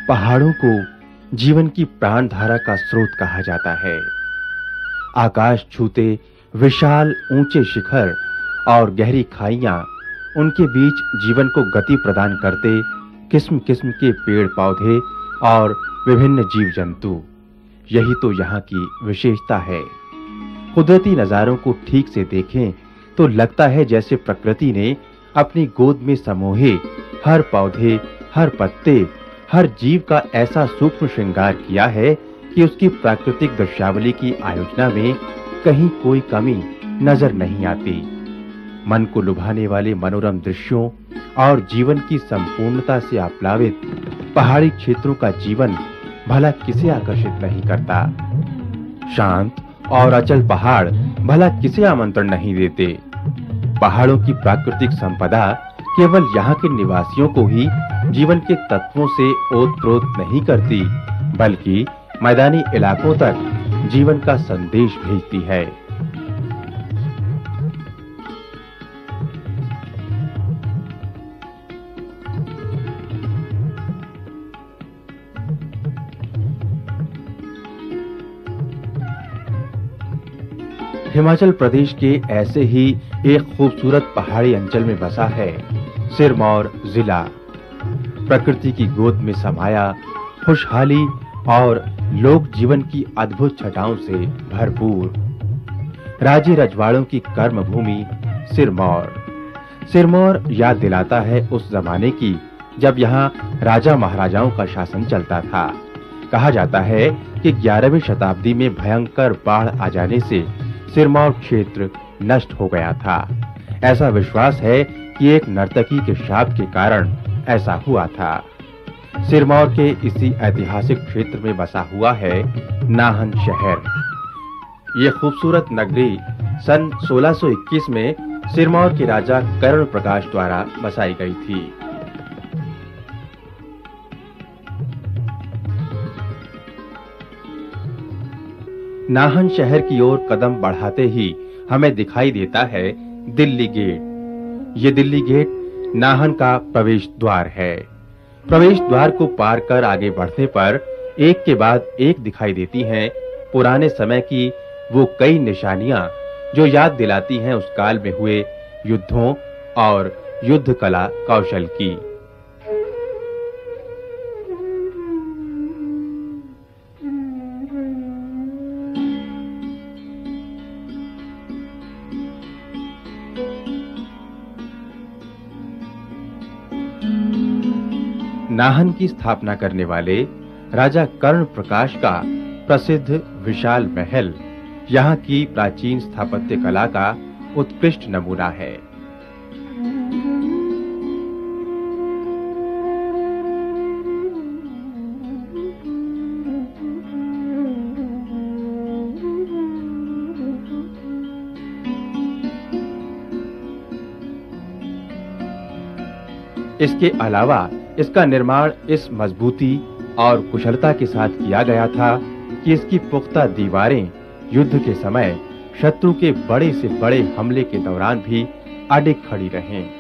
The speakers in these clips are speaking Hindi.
पहाड़ों को जीवन की प्राणधारा का स्रोत कहा जाता है। आकाश छूते विशाल ऊंचे शिखर और गहरी खाइयां उनके बीच जीवन को गति प्रदान करते किस्म-किस्म के पेड़-पौधे और विभिन्न जीव-जंतु, यही तो यहाँ की विशेषता है। कुदरती नजारों को ठीक से देखें तो लगता है जैसे प्रकृति ने अपनी गोद में समोहे हर पौधे, हर पत्ते, हर जीव का ऐसा सूक्ष्म श्रृंगार किया है कि उसकी प्राकृतिक दृश्यावली की आयोजना में कहीं कोई कमी नजर नहीं आती। मन को लुभाने वाले मनोरम दृश्यों और जीवन की संपूर्णता से आप्लावित पहाड़ी क्षेत्रों का जीवन भला किसे आकर्षित नहीं करता। शांत और अचल पहाड़ भला किसे आमंत्रण नहीं देते। पहाड़ों की प्राकृतिक संपदा केवल यहाँ के निवासियों को ही जीवन के तत्वों से ओत-प्रोत नहीं करती, बल्कि मैदानी इलाकों तक जीवन का संदेश भेजती है। हिमाचल प्रदेश के ऐसे ही एक खूबसूरत पहाड़ी अंचल में बसा है सिरमौर जिला। प्रकृति की गोद में समाया, खुशहाली और लोक जीवन की अद्भुत छटाओं से भरपूर राज्य रजवाड़ों की कर्म भूमि सिरमौर। सिरमौर याद दिलाता है उस जमाने की जब यहाँ राजा महाराजाओं का शासन चलता था। कहा जाता है कि 11वीं शताब्दी में भयंकर बाढ़ आ जाने से सिरमौर क्षेत्र नष्ट हो गया था। ऐसा विश्वास है कि एक नर्तकी के शाप के कारण ऐसा हुआ था। सिरमौर के इसी ऐतिहासिक क्षेत्र में बसा हुआ है नाहन शहर। ये खूबसूरत नगरी सन 1621 में सिरमौर के राजा कर्ण प्रकाश द्वारा बसाई गई थी। नाहन शहर की ओर कदम बढ़ाते ही हमें दिखाई देता है दिल्ली गेट। ये दिल्ली गेट नाहन का प्रवेश द्वार है। प्रवेश द्वार को पार कर आगे बढ़ने पर एक के बाद एक दिखाई देती हैं पुराने समय की वो कई निशानियां जो याद दिलाती हैं उस काल में हुए युद्धों और युद्ध कला कौशल की। नाहन की स्थापना करने वाले राजा कर्ण प्रकाश का प्रसिद्ध विशाल महल यहाँ की प्राचीन स्थापत्य कला का उत्कृष्ट नमूना है। इसके अलावा इसका निर्माण इस मजबूती और कुशलता के साथ किया गया था कि इसकी पुख्ता दीवारें युद्ध के समय शत्रु के बड़े से बड़े हमले के दौरान भी अडिग खड़ी रहें।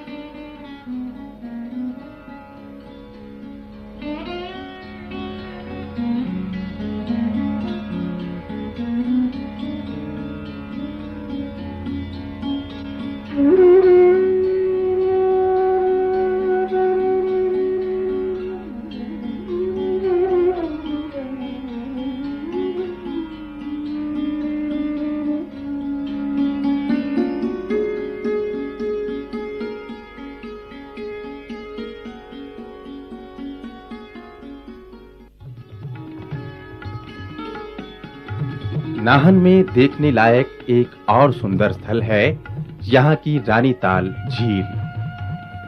नाहन में देखने लायक एक और सुंदर स्थल है यहाँ की रानीताल झील।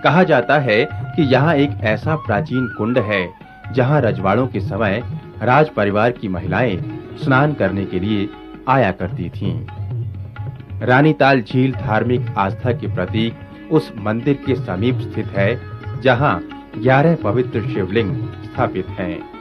कहा जाता है कि यहाँ एक ऐसा प्राचीन कुंड है जहाँ रजवाड़ों के समय राज परिवार की महिलाएं स्नान करने के लिए आया करती थीं। रानीताल झील धार्मिक आस्था के प्रतीक उस मंदिर के समीप स्थित है जहाँ 11 पवित्र शिवलिंग स्थापित हैं।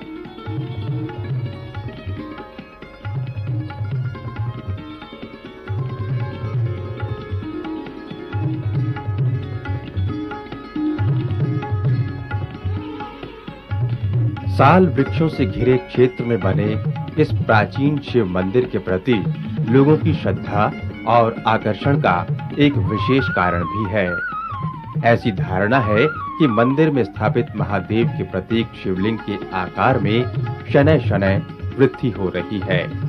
साल वृक्षों से घिरे क्षेत्र में बने इस प्राचीन शिव मंदिर के प्रति लोगों की श्रद्धा और आकर्षण का एक विशेष कारण भी है। ऐसी धारणा है कि मंदिर में स्थापित महादेव के प्रतीक शिवलिंग के आकार में शनय-शनय वृद्धि हो रही है।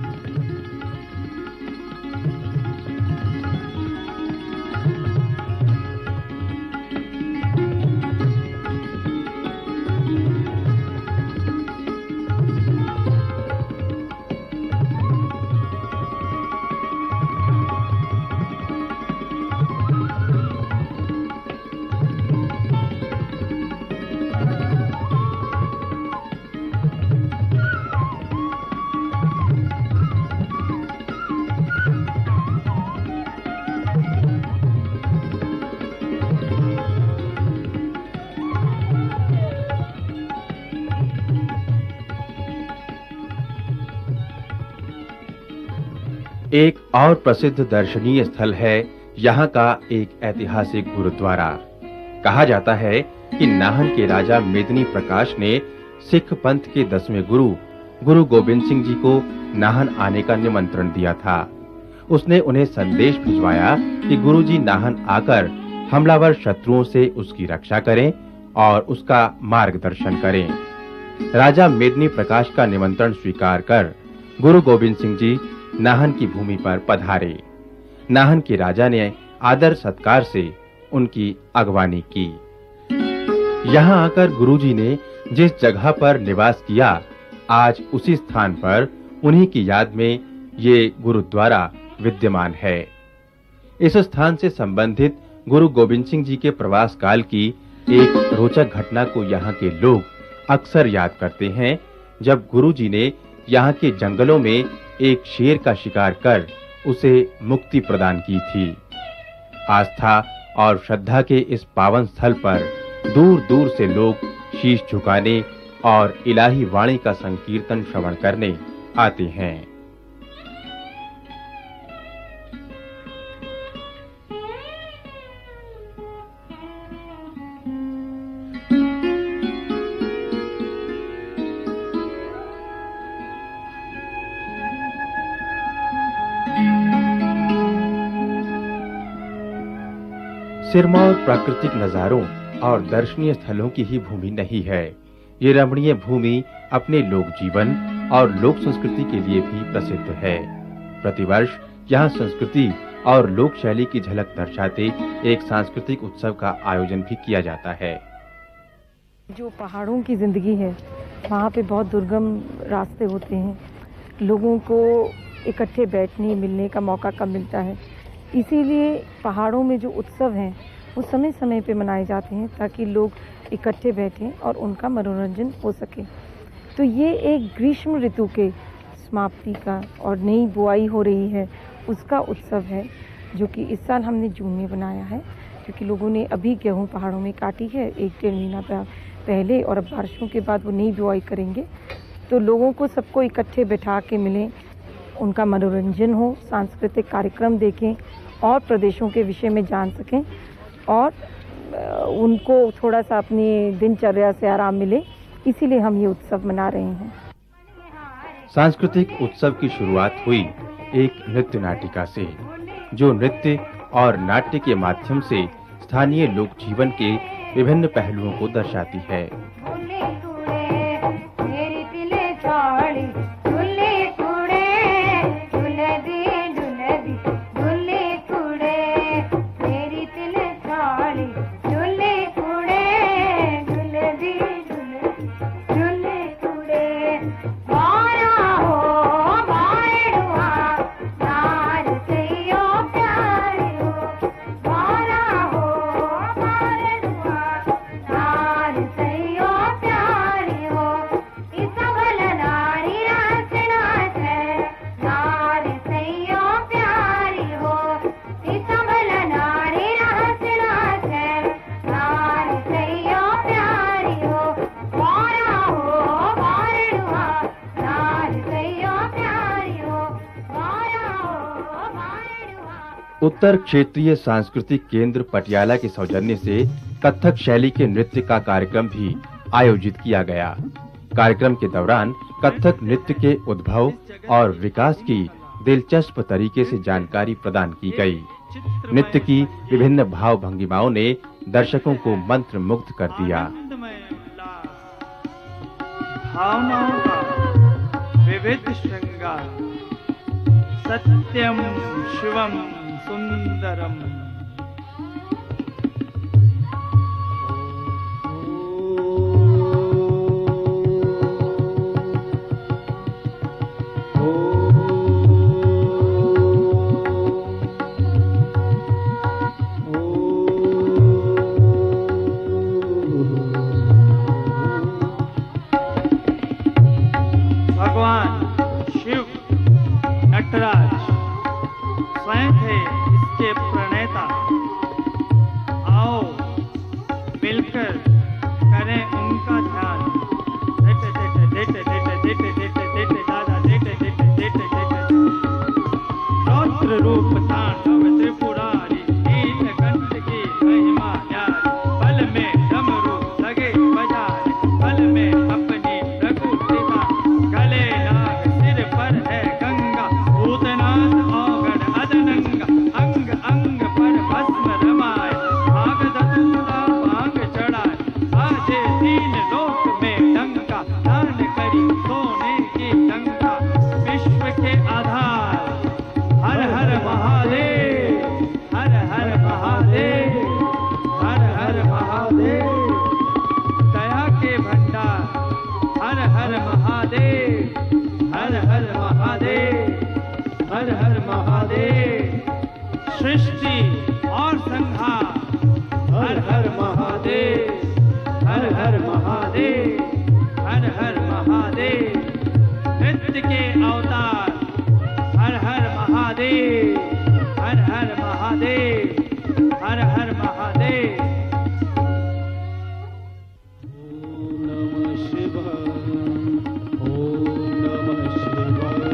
एक और प्रसिद्ध दर्शनीय स्थल है यहाँ का एक ऐतिहासिक गुरुद्वारा। कहा जाता है कि नाहन के राजा मेदिनी प्रकाश ने सिख पंथ के 10वें गुरु गोबिंद सिंह जी को नाहन आने का निमंत्रण दिया था। उसने उन्हें संदेश भिजवाया कि गुरुजी नाहन आकर हमलावर शत्रुओं से उसकी रक्षा करें और उसका मार्गदर्शन करें। राजा मेदिनी प्रकाश का निमंत्रण स्वीकार कर गुरु गोबिंद सिंह जी नाहन की भूमि पर पधारे। नाहन के राजा ने आदर सत्कार से उनकी अगवानी की। यहाँ आकर गुरुजी ने जिस जगह पर निवास किया, आज उसी स्थान पर उन्हीं की याद में ये गुरुद्वारा विद्यमान है। इस स्थान से संबंधित गुरु गोबिंद सिंह जी के प्रवास काल की एक रोचक घटना को यहाँ के लोग अक्सर याद करते हैं, जब गुरुजी ने यहाँ के जंगलों में एक शेर का शिकार कर उसे मुक्ति प्रदान की थी। आस्था और श्रद्धा के इस पावन स्थल पर दूर-दूर से लोग शीश झुकाने और इलाही वाणी का संकीर्तन श्रवण करने आते हैं। सिरमौर प्राकृतिक नजारों और दर्शनीय स्थलों की ही भूमि नहीं है। ये रमणीय भूमि अपने लोक जीवन और लोक संस्कृति के लिए भी प्रसिद्ध है। प्रतिवर्ष यहाँ संस्कृति और लोक शैली की झलक दर्शाते एक सांस्कृतिक उत्सव का आयोजन भी किया जाता है। जो पहाड़ों की जिंदगी है, वहाँ पे बहुत दुर्गम रास्ते होते हैं। लोगों को इकट्ठे बैठने मिलने का मौका कम मिलता है, इसीलिए पहाड़ों में जो उत्सव हैं वो समय समय पे मनाए जाते हैं ताकि लोग इकट्ठे बैठें और उनका मनोरंजन हो सके। तो ये एक ग्रीष्म ऋतु के समाप्ति का और नई बुआई हो रही है उसका उत्सव है, जो कि इस साल हमने जून में बनाया है, क्योंकि लोगों ने अभी गेहूँ पहाड़ों में काटी है 1-1.5 महीना पहले, और अब बारिशों के बाद वो नई बुआई करेंगे। तो लोगों को सबको इकट्ठे बैठा के मिलें, उनका मनोरंजन हो, सांस्कृतिक कार्यक्रम देखें और प्रदेशों के विषय में जान सकें और उनको थोड़ा सा अपनी दिनचर्या से आराम मिले, इसीलिए हम ये उत्सव मना रहे हैं। सांस्कृतिक उत्सव की शुरुआत हुई एक नृत्य नाटिका से, जो नृत्य और नाट्य के माध्यम से स्थानीय लोक जीवन के विभिन्न पहलुओं को दर्शाती है। उत्तर क्षेत्रीय सांस्कृतिक केंद्र पटियाला के सौजन्य से कथक शैली के नृत्य का कार्यक्रम भी आयोजित किया गया। कार्यक्रम के दौरान कथक नृत्य के उद्भव और विकास की दिलचस्प तरीके से जानकारी प्रदान की गई। नृत्य की विभिन्न भाव भंगिमाओं ने दर्शकों को मंत्रमुग्ध कर दिया। भावनाओं का विविध श्रृंगार, सत्यम शिवम सुंदरम। भगवान शिव नटराज स्वयं थे इसके प्रणेता। आओ मिलकर करें उनका ध्यान। देते देते देते देते देते देते देते दादा देते देते देते देते रौद्र रूप तांडव त्रिपुरारी, नीलकंठ की महिमा न्यारी। बल में डमरू लगे बजाने, बल में अपनी प्रकृतिता। गले नाग सिर पर है गंगा, भूतनाथ औगण अदनंगा। अंग अंग पर भस्म रमाए, भाग धतूरा भाग चढ़ाए। बाजे तीन लोक में डंका, दान करी सोने की लंका। विश्व के आधार हर हर महादेव, हर हर महादेव, हर हर महादेव। दया के भंडार हर हर महादेव, हर हर महादेव, हर हर महादेव। सृष्टि और संहार हर हर महादेव, हर हर महादेव, हर हर महादेव। नृत्य के अवतार हर हर महादेव, हर हर महादेव, हर हर महादेव। ओम नमः शिवाय, ओम नमः शिवाय।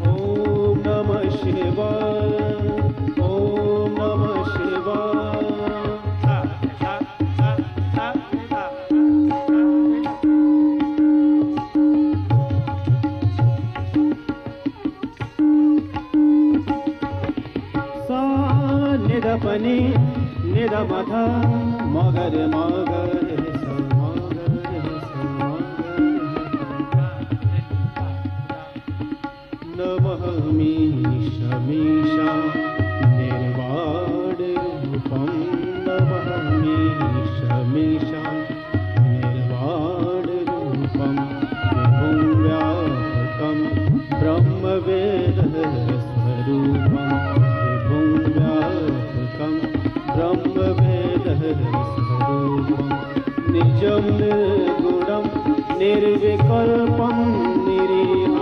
ओम नमः शिवाय, ओम नमः शिवाय। सा निधपनि निधमथ मगर मगर स मगर स मगर। नमः मीशा मीशा निर्वाण रूपम। नमः मीशा मीशा निर्वाण रूपम। विभुं व्यापकं ब्रह्मवेद स्वरूपम। विभुं व्यापकं ब्रह्मवेद स्वरूपम। निजं निर्गुणं निर्विकल्पं निरीहं।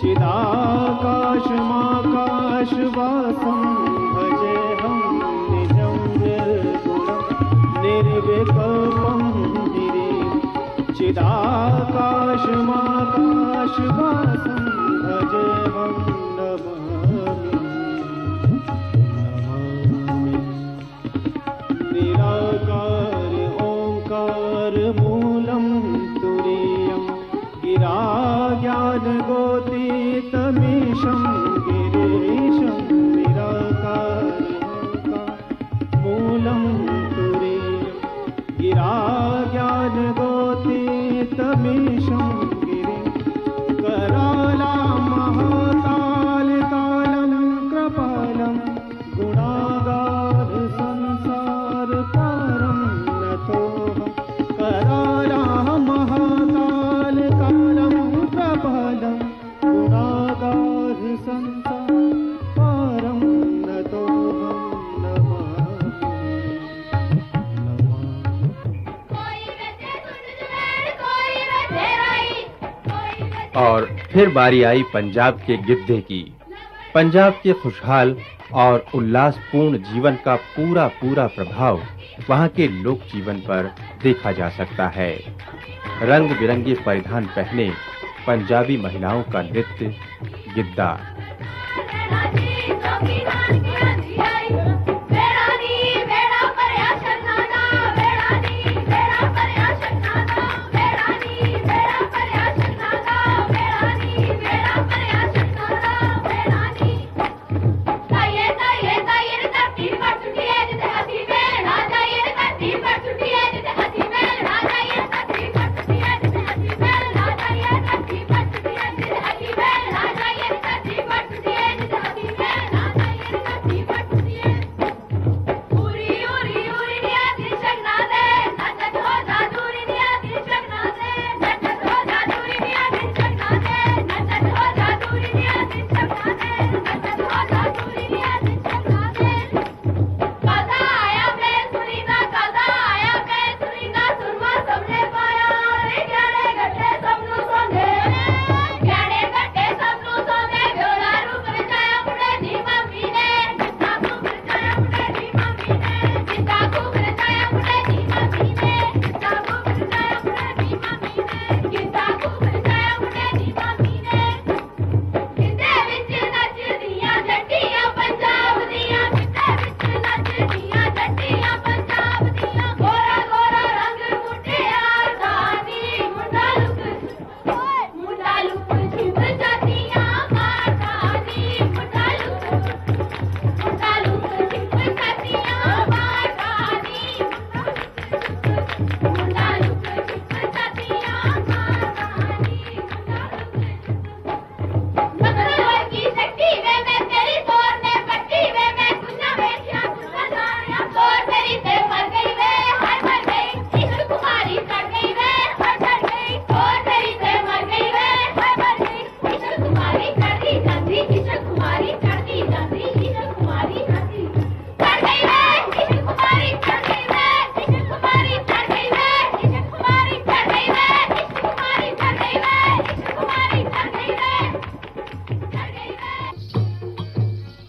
चिदाकाशमाकाशवासं भजेऽहं। निजं निर्गुणं निर्विकल्पं निरीहं। चिदाकाशमाकाशवासं भजेऽहं। नमामि निराकार ओंकार मूलं तुरीयं। गिरा ज्ञानगोतीतमीशं गिरीशं। निराकार ओंकार मूलं तुरीयं। गिरा ज्ञानगोतीतमीशं गिरिं। कराला महाकाल कालं कृपालं। गुणागार संसार पारं नतोऽहं। कराला महाकाल कालं कृपालं। गुणागार संसार पारं नतोऽहं। और फिर बारी आई पंजाब के गिद्धे की। पंजाब के खुशहाल और उल्लासपूर्ण जीवन का पूरा प्रभाव वहां के लोक जीवन पर देखा जा सकता है। रंग बिरंगे परिधान पहने पंजाबी महिलाओं का नृत्य गिद्दा।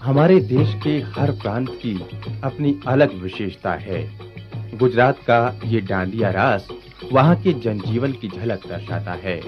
हमारे देश के हर प्रांत की अपनी अलग विशेषता है। गुजरात का ये डांडिया रास वहां के जनजीवन की झलक दर्शाता है।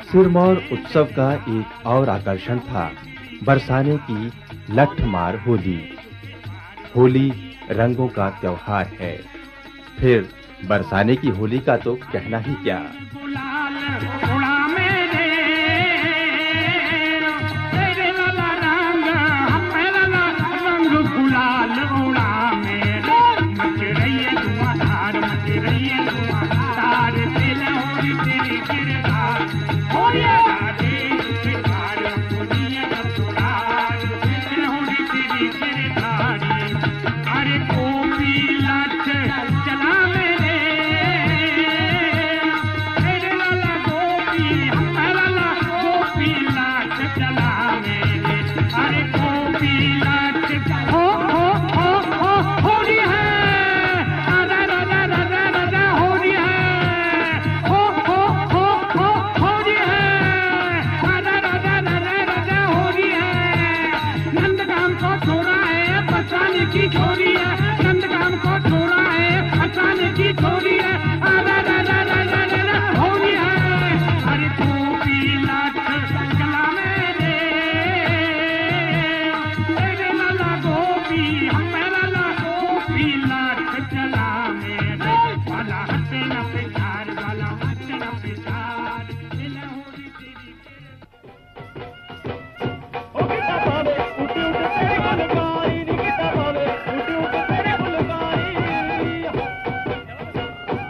सिरमौर उत्सव का एक और आकर्षण था बरसाने की लठमार होली। होली रंगों का त्योहार है, फिर बरसाने की होली का तो कहना ही क्या।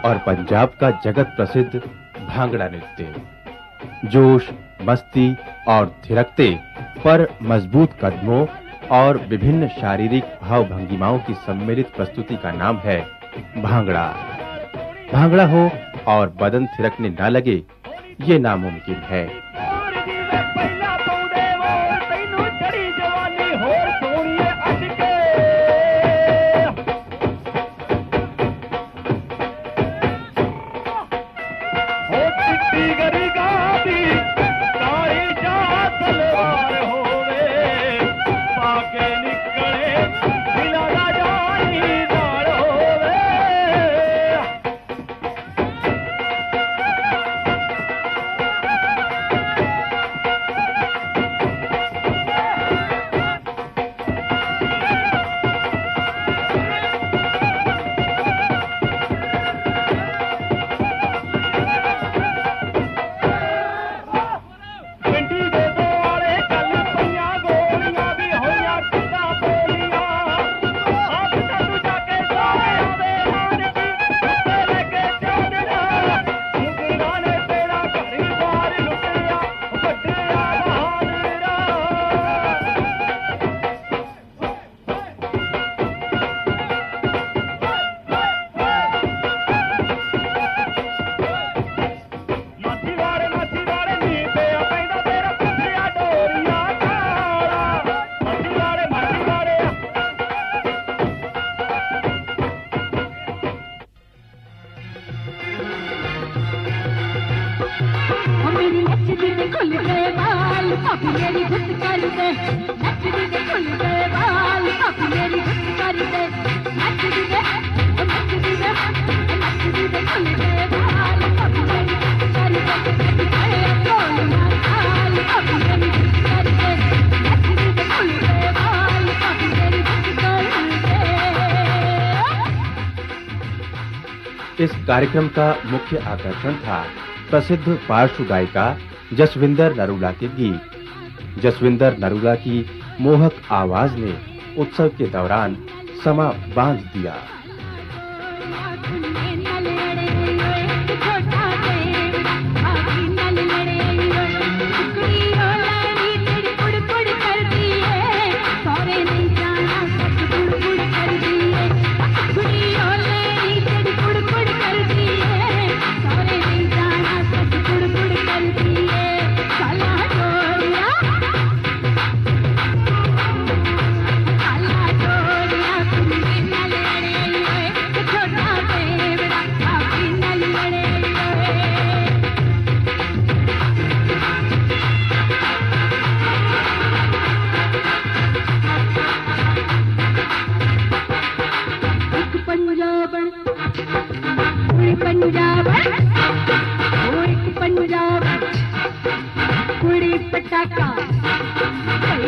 और पंजाब का जगत प्रसिद्ध भांगड़ा नृत्य जोश, मस्ती और थिरकते पर मजबूत कदमों और विभिन्न शारीरिक भाव भंगिमाओं की सम्मिलित प्रस्तुति का नाम है भांगड़ा। भांगड़ा हो और बदन थिरकने ना लगे, ये नामुमकिन है। नचदी दे खुल गए बाल भाभी मेरी गुट कर दे नचदी दे खुल गए बाल भाभी मेरी गुट कर दे नचदी दे खुल गए बाल भाभी मेरी गुट कर दे अरे बोल ना हाल भाभी मेरी गुट कर दे नचदी दे खुल गए बाल भाभी मेरी गुट कर दे। इस कार्यक्रम का मुख्य आकर्षण था प्रसिद्ध पार्श्व गायिका जसविंदर नरूला के गीत। जसविंदर नरूला की मोहक आवाज ने उत्सव के दौरान समा बांध दिया।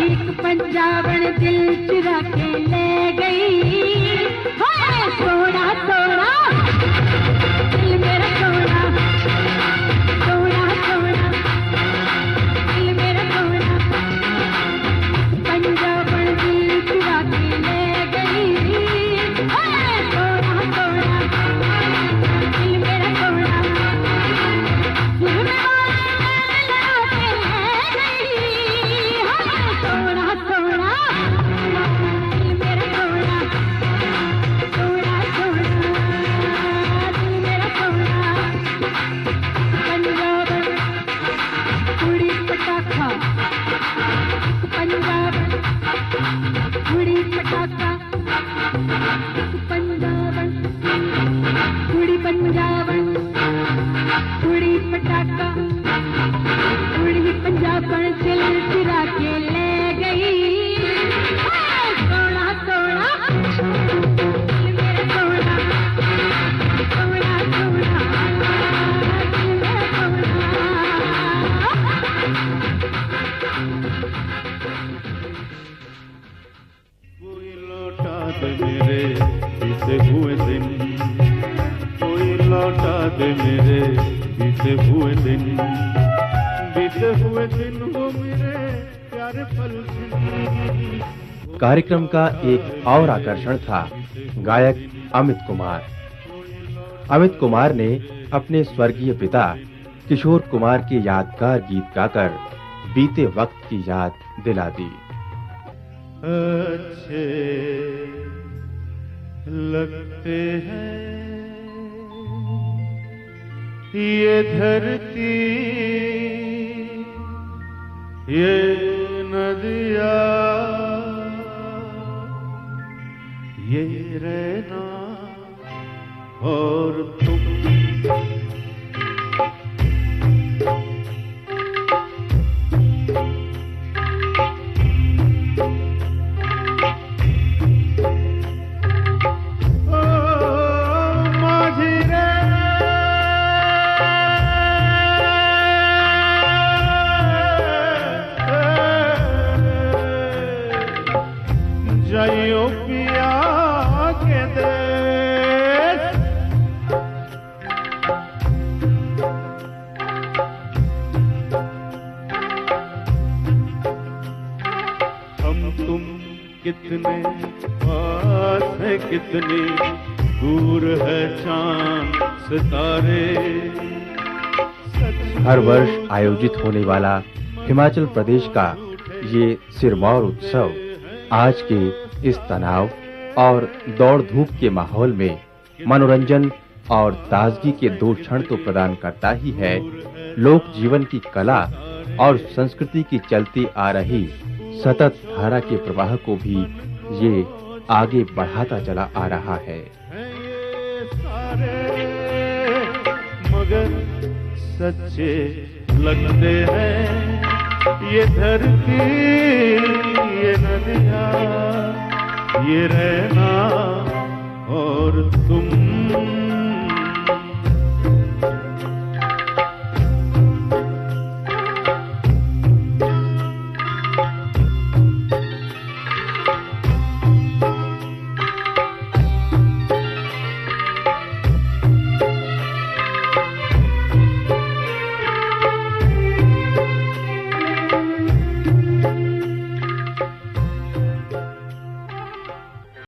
एक पंजाबन दिल चुरा के ले गई हाय सोना सोना दिल मेरा सोना सोना सोना दिल मेरा सोना पंजाबन दिल चुरा के ले गई हाय सोना सोना दिल मेरा सोना मेरे बीते हुए दिन कोई लौटा दे मेरे बीते हुए दिन वो मेरे प्यारे पल। कार्यक्रम का एक और आकर्षण था गायक अमित कुमार। अमित कुमार ने अपने स्वर्गीय पिता किशोर कुमार के यादगार गीत गाकर बीते वक्त की याद दिला दी। अच्छे लगते हैं ये धरती ये नदिया ये रहना और तुम जाइयो पिया के देश हम तुम कितने पास है कितने दूर है चांद सितारे। हर वर्ष आयोजित होने वाला हिमाचल प्रदेश का ये सिरमौर उत्सव आज के इस तनाव और दौड़ धूप के माहौल में मनोरंजन और ताजगी के दो क्षण तो प्रदान करता ही है, लोक जीवन की कला और संस्कृति की चलती आ रही सतत धारा के प्रवाह को भी ये आगे बढ़ाता चला आ रहा है। मगर सच्चे लगते हैं ये धरती, ये नदियाँ, ये रहना और तुम।